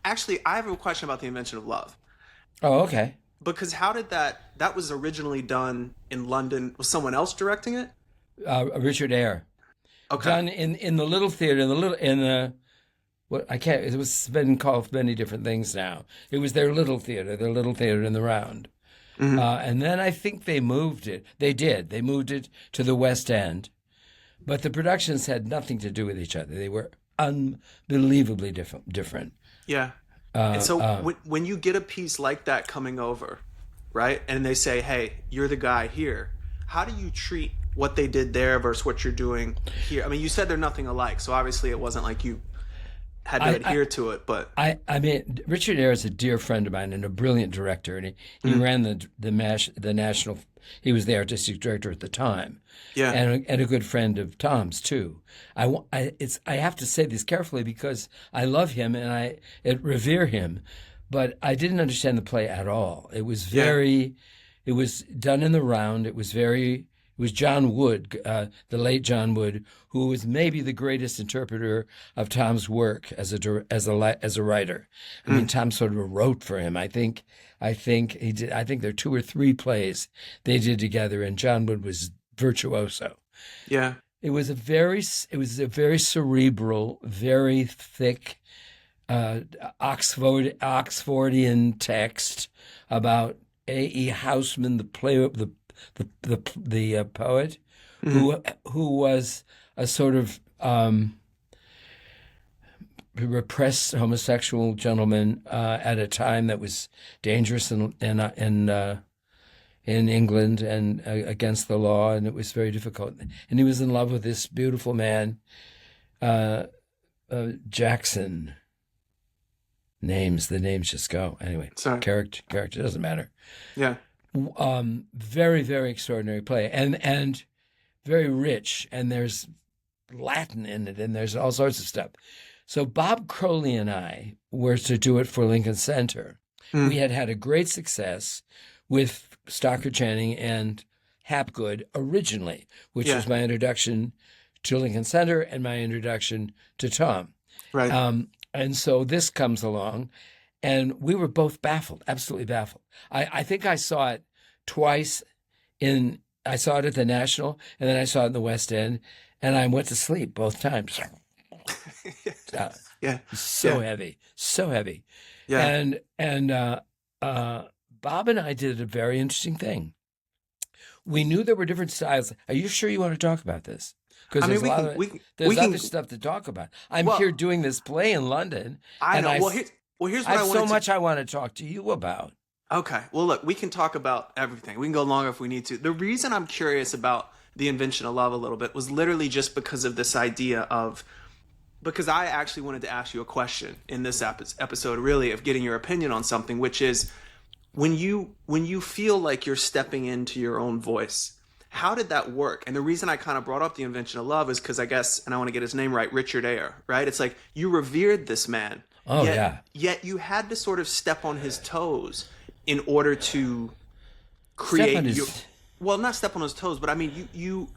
Actually, I have a question about the invention of love. Oh, okay. Because how did that was originally done in London? Was someone else directing it? Richard Eyre, Okay. done in the little theater, in the little in the what I can't. It was been called many different things now. It was their little theater in the Round, Hmm. and then I think they moved it. They did. They moved it to the West End, but the productions had nothing to do with each other. They were unbelievably different. Different. Yeah. And Uh, so uh, when you get a piece like that coming over, right? And they say, "Hey, you're the guy here." How do you treat what they did there versus what you're doing here? I mean, you said they're nothing alike, so obviously it wasn't like you had to I, adhere to it, but I mean, Richard Eyre is a dear friend of mine and a brilliant director, and he mhm. ran the national. He was the artistic director at the time, Yeah. and a good friend of Tom's too. I have to say this carefully because I love him and I revere him, but I didn't understand the play at all. Yeah. It was done in the Round. It was John Wood, the late John Wood, who was maybe the greatest interpreter of Tom's work as a writer. I mean, Mm. Tom sort of wrote for him. I think he did. I think there are two or three plays they did together, and John Wood was virtuoso. Yeah. It was a very cerebral, very thick uh, Oxfordian text about A. E. Housman, the poet, Mhm. who was a sort of repressed homosexual gentleman at a time that was dangerous in England and against the law, and it was very difficult. And he was in love with this beautiful man, uh, Jackson. The names just go anyway. Sorry. Character doesn't matter. Yeah. Very very extraordinary play and very rich, and there's Latin in it, and there's all sorts of stuff. So Bob Crowley and I were to do it for Lincoln Center. We Mm. had a great success with Stockard Channing and Hapgood originally, which Yeah. was my introduction to Lincoln Center and my introduction to Tom. Right. And so this comes along, and we were both baffled, absolutely baffled. I think I saw it twice I saw it at the National, and then I saw it in the West End, and I went to sleep both times. Uh, Yeah. so Yeah. heavy, so heavy. Yeah. And Bob and I did a very interesting thing. We knew there were different styles. Are you sure you want to talk about this? Because I mean, there's a lot of we there's can. other stuff to talk about. I'm Well, here doing this play in London, I and know. Well, here's I what I have so wanted to. much I want to talk to you about. Okay. Well, look, we can talk about everything. We can go longer if we need to. The reason I'm curious about the invention of love a little bit was literally just because of this idea of because I actually wanted to ask you a question in this episode, really, of getting your opinion on something, which is when you feel like you're stepping into your own voice, how did that work? And the reason I kind of brought up the invention of love is because I guess, and I want to get his name right, Richard Eyre, right? It's like you revered this man, Oh yeah, yet you had to sort of step on his toes in order to Stefan create your is. well, not step on his toes, but I mean you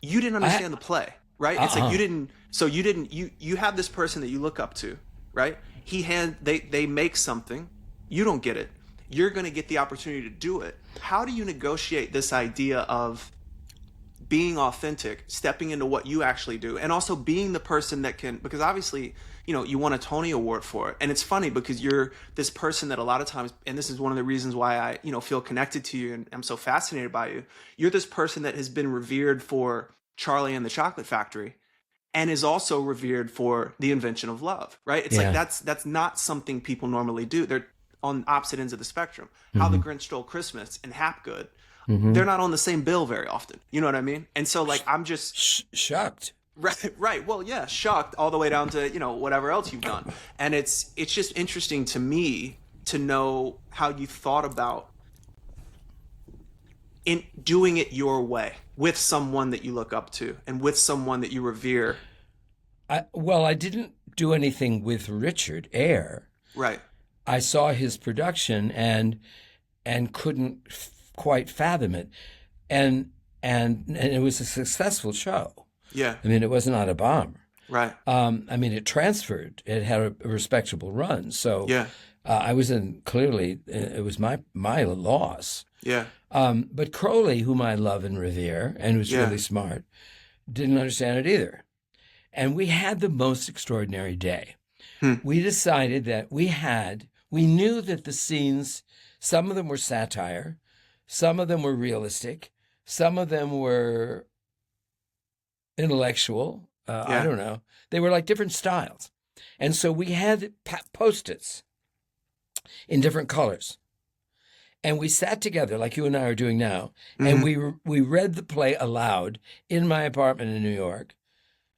didn't I understand the play, right? It's like uh-uh. you have this person that you look up to, right? They make something, you don't get it. You're going to get the opportunity to do it. How do you negotiate this idea of being authentic, stepping into what you actually do, and also being the person that can, because obviously, you won a Tony Award for it. And it's funny because you're this person that a lot of times, and this is one of the reasons why I, feel connected to you and I'm so fascinated by you. You're this person that has been revered for Charlie and the Chocolate Factory and is also revered for the invention of love, right? It's like Yeah. that's not something people normally do. They're on opposite ends of the spectrum. How the Hmm. Grinch Stole Christmas and Hapgood, Hmm. they're not on the same bill very often. You know what I mean? And so like I'm just Shocked. right, right. Well, yeah, shocked all the way down to, whatever else you've done. And it's just interesting to me to know how you thought about in doing it your way with someone that you look up to and with someone that you revere. I didn't do anything with Richard Eyre. Right. I saw his production and couldn't quite fathom it, and it was a successful show. Yeah. I mean, it was not a bomb. Right. I mean, it transferred. It had a respectable run. So Yeah. I was in, clearly, it was my loss. Yeah. But Crowley, whom I love and revere, and who's Yeah. really smart, didn't understand it either. And we had the most extraordinary day. We decided that we knew that the scenes, some of them were satire, some of them were realistic, some of them were intellectual. I don't know. They were like different styles. And so we had Post-its in different colors. And we sat together like you and I are doing now, and we read the play aloud in my apartment in New York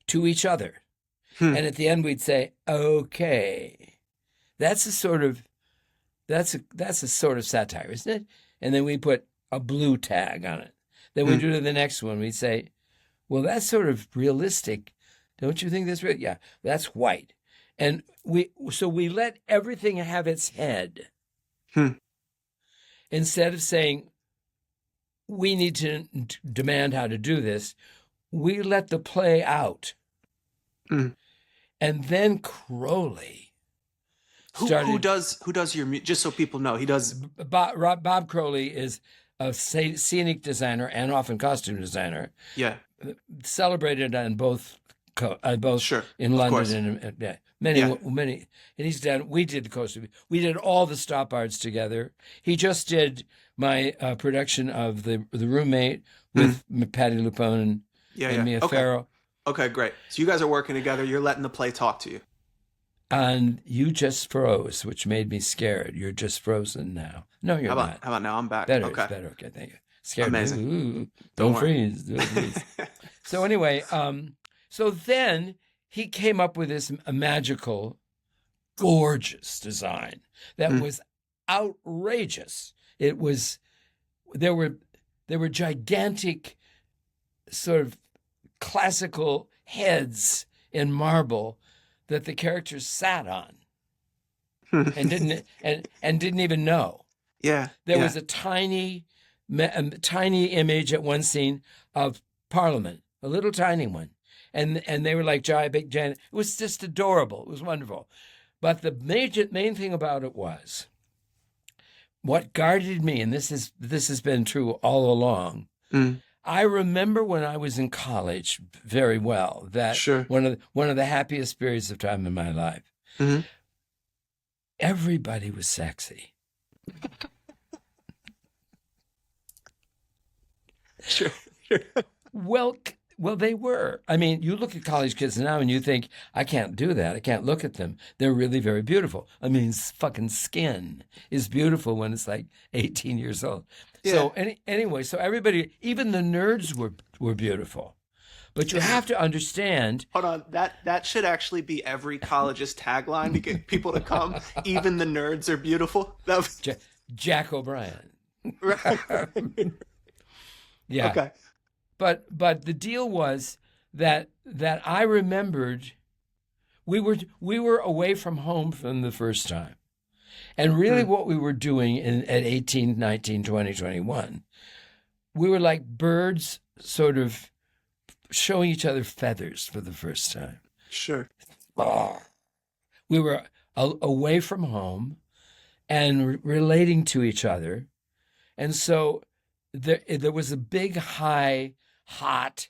to each other. And at the end we'd say, okay, that's a sort of satire, isn't it? And then we put a blue tag on it. Then we do to the next one. We'd say, well, that's sort of realistic. Don't you think that's real? Yeah, that's white. And we let everything have its head. Instead of saying, we need to demand how to do this, we let the play out. And then Crowley started. Who does your music? Just so people know, he does. Bob Crowley is a scenic designer and often costume designer. Yeah. Celebrated on both Sure, in of London course. and many, and he's done. We did the costume. We did all the Stoppards together. He just did my production of the Roommate with Patti LuPone and Mia Farrow. Okay, great. So you guys are working together. You're letting the play talk to you. And you just froze, which made me scared. You're just frozen now. No, you're not. How about now? I'm back. Better, Okay. it's better. Okay, thank you. Scared. Amazing. Ooh, Don't don't worry. freeze. So anyway, so then he came up with this magical, gorgeous design that was outrageous. It was there were gigantic, sort of classical heads in marble that the characters sat on and didn't even know. Yeah. There was a tiny image at one scene of Parliament, a little tiny one. And they were like big giant. It was just adorable. It was wonderful. But the main thing about it was what guarded me, and this has been true all along. I remember when I was in college very well that one of the happiest periods of time in my life. Everybody was sexy. Sure. Well, they were. I mean, you look at college kids now and you think, I can't do that. I can't look at them. They're really very beautiful. I mean, fucking skin is beautiful when it's like 18 years old. Yeah. So anyway, so everybody, even the nerds were beautiful. But you have to understand. Hold on, that should actually be every college's tagline to get people to come. Even the nerds are beautiful. Jack O'Brien. Right. Yeah. Okay. But the deal was that I remembered we were away from home from the first time. And really what we were doing at 18, 19, 20, 21, we were like birds sort of showing each other feathers for the first time. Sure. We were away from home and relating to each other. And so there was a big, high, hot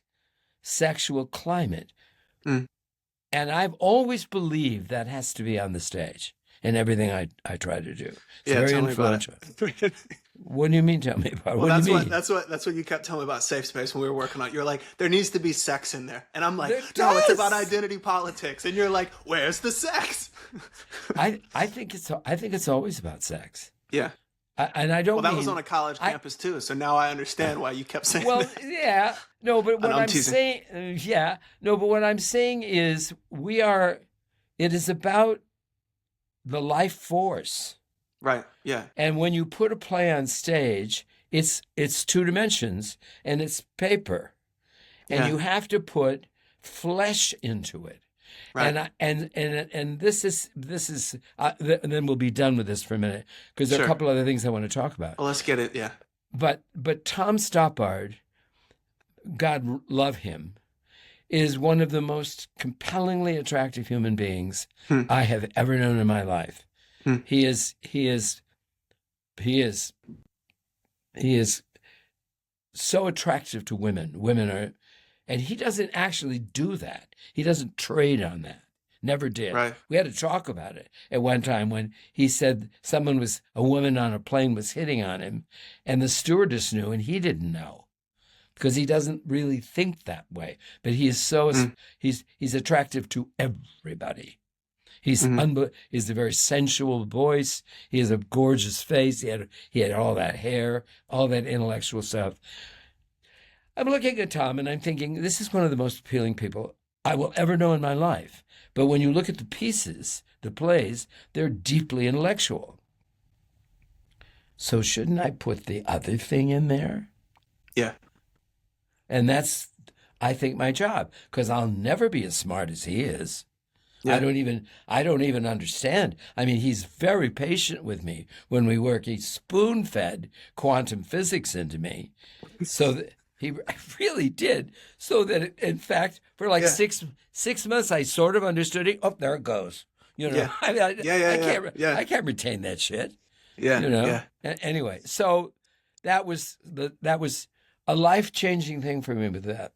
sexual climate. And I've always believed that has to be on the stage in everything I try to do. It's very influential. What do you mean? Tell me about it. Well, what do you mean? That's what you kept telling me about Safe Space when we were working on it. You're like, there needs to be sex in there. And I'm like, no, it's about identity politics. And you're like, where's the sex? I think it's always about sex. Yeah. And I don't. Well, that was on a college campus too, so now I understand why you kept saying. Well, that. yeah, no, but what I'm teasing. saying, but what I'm saying is, it is about the life force, right? Yeah. And when you put a play on stage, it's two dimensions and it's paper, and you have to put flesh into it. Right. And this is and then we'll be done with this for a minute because there are a couple other things I want to talk about. Well, let's get it. Yeah. But Tom Stoppard, God love him, is one of the most compellingly attractive human beings Hmm. I have ever known in my life. Hmm. He is so attractive to women. Women are, and he doesn't actually do that. He doesn't trade on that. Never did. Right. We had to talk about it at one time when he said a woman on a plane was hitting on him, and the stewardess knew and he didn't know, because he doesn't really think that way. But he is he's attractive to everybody. He's a very sensual voice. He has a gorgeous face. He had all that hair, all that intellectual stuff. I'm looking at Tom and I'm thinking, this is one of the most appealing people I will ever know in my life. But when you look at the pieces, the plays, they're deeply intellectual. So shouldn't I put the other thing in there? Yeah. And that's, I think, my job, because I'll never be as smart as he is. Yeah. I don't even understand. I mean, he's very patient with me when we work. He spoon-fed quantum physics into me, so that he really did. So that, in fact, for like 6 months, I sort of understood it. Oh, there it goes. You know, Yeah. I mean, I can't retain that shit. Yeah. You know. Yeah. Anyway, so that was a life-changing thing for me with that.